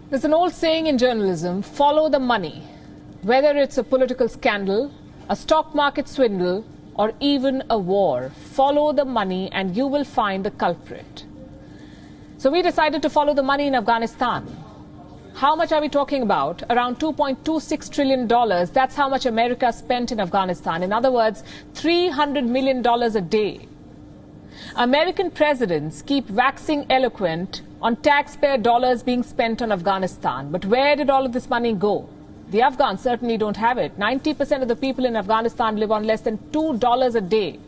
There's an old saying in journalism, follow the money. Whether it's a political scandal, a stock market swindle, or even a war, follow the money and you will find the culprit. So we decided to follow the money in Afghanistan. How much are we talking about? Around $2.26 trillion. That's how much America spent in Afghanistan. In other words, $300 million a day. American presidents keep waxing eloquent on taxpayer dollars being spent on Afghanistan. But where did all of this money go? The Afghans certainly don't have it. 90% of the people in Afghanistan live on less than $2 a day.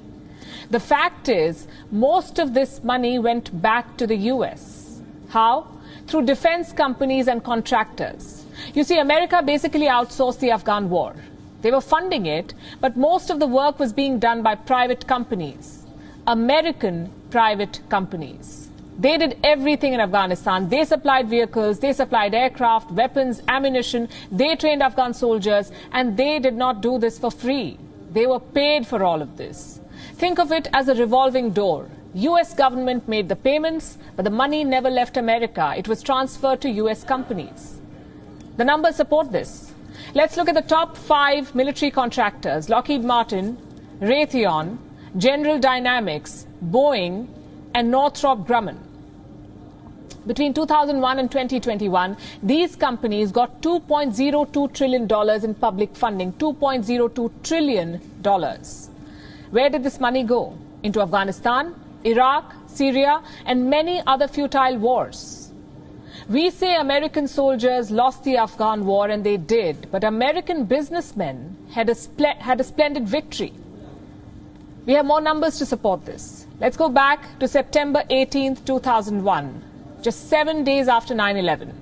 The fact is, most of this money went back to the US. How? Through defense companies and contractors. You see, America basically outsourced the Afghan war. They were funding it, but most of the work was being done by private companies. American private companies. They did everything in Afghanistan. They supplied vehicles, they supplied aircraft, weapons, ammunition. They trained Afghan soldiers, and they did not do this for free. They were paid for all of this. Think of it as a revolving door. US government made the payments, but the money never left America. It was transferred to US companies. The numbers support this. Let's look at the top 5 military contractors: Lockheed Martin, Raytheon, General Dynamics, Boeing, and Northrop Grumman. Between 2001 and 2021, these companies got $2.02 trillion in public funding. $2.02 trillion. Where did this money go? Into Afghanistan, Iraq, Syria, and many other futile wars. We say American soldiers lost the Afghan war, and they did, but American businessmen had a splendid victory. We have more numbers to support this. Let's go back to September 18th, 2001, just 7 days after 9/11.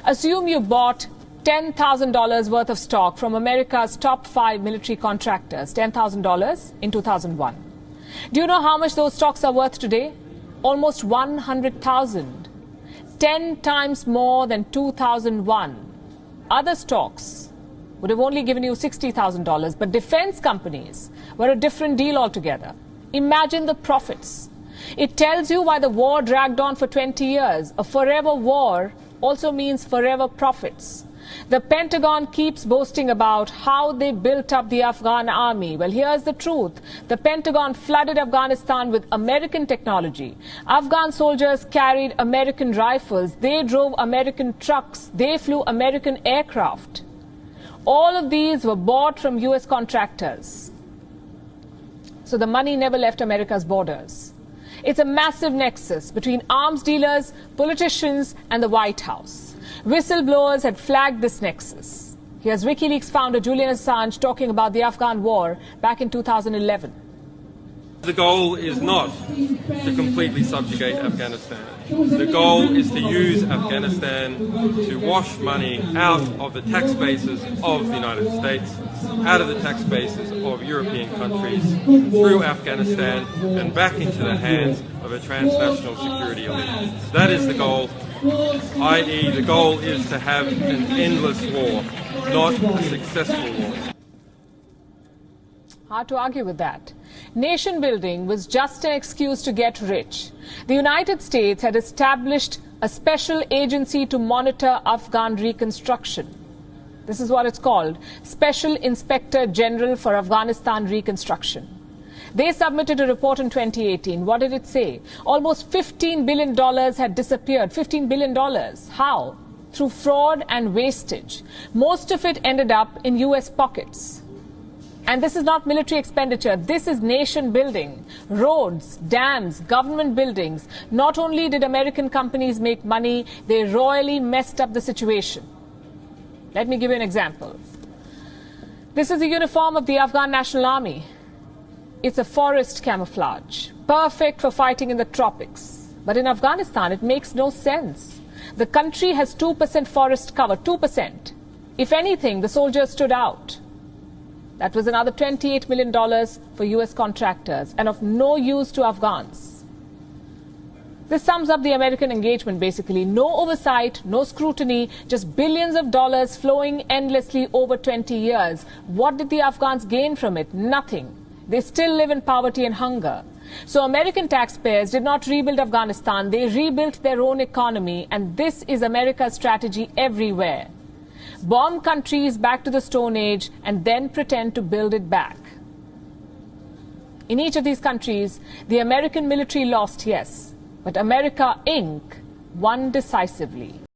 Assume you bought $10,000 worth of stock from America's top 5 military contractors, $10,000 in 2001. Do you know how much those stocks are worth today? Almost $100,000. 10 times more than 2001. Other stocks would have only given you $60,000, but defense companies were a different deal altogether. Imagine the profits. It tells you why the war dragged on for 20 years. A forever war also means forever profits. The Pentagon keeps boasting about how they built up the Afghan army. Well, here's the truth. The Pentagon flooded Afghanistan with American technology. Afghan soldiers carried American rifles. They drove American trucks. They flew American aircraft. All of these were bought from US contractors. So the money never left America's borders. It's a massive nexus between arms dealers, politicians, and the White House. Whistleblowers had flagged this nexus. Here's WikiLeaks founder Julian Assange talking about the Afghan war back in 2011. The goal is not to completely subjugate Afghanistan. The goal is to use Afghanistan to wash money out of the tax bases of the United States, out of the tax bases of European countries, through Afghanistan and back into the hands of a transnational security elite. That is the goal, i.e. the goal is to have an endless war, not a successful war. Hard to argue with that. Nation building was just an excuse to get rich. The United States had established a special agency to monitor Afghan reconstruction. This is what it's called, Special Inspector General for Afghanistan Reconstruction. They submitted a report in 2018. What did it say? Almost $15 billion had disappeared. $15 billion. How? Through fraud and wastage. Most of it ended up in US pockets. And this is not military expenditure. This is nation building. Roads, dams, government buildings. Not only did American companies make money, they royally messed up the situation. Let me give you an example. This is the uniform of the Afghan National Army. It's a forest camouflage, perfect for fighting in the tropics. But in Afghanistan, it makes no sense. The country has 2% forest cover, 2%. If anything, the soldiers stood out. That was another $28 million for US contractors and of no use to Afghans. This sums up the American engagement basically. No oversight, no scrutiny, just billions of dollars flowing endlessly over 20 years. What did the Afghans gain from it? Nothing. They still live in poverty and hunger. So American taxpayers did not rebuild Afghanistan, they rebuilt their own economy, and this is America's strategy everywhere. Bomb countries back to the Stone Age and then pretend to build it back. In each of these countries, the American military lost, yes, but America, Inc. won decisively.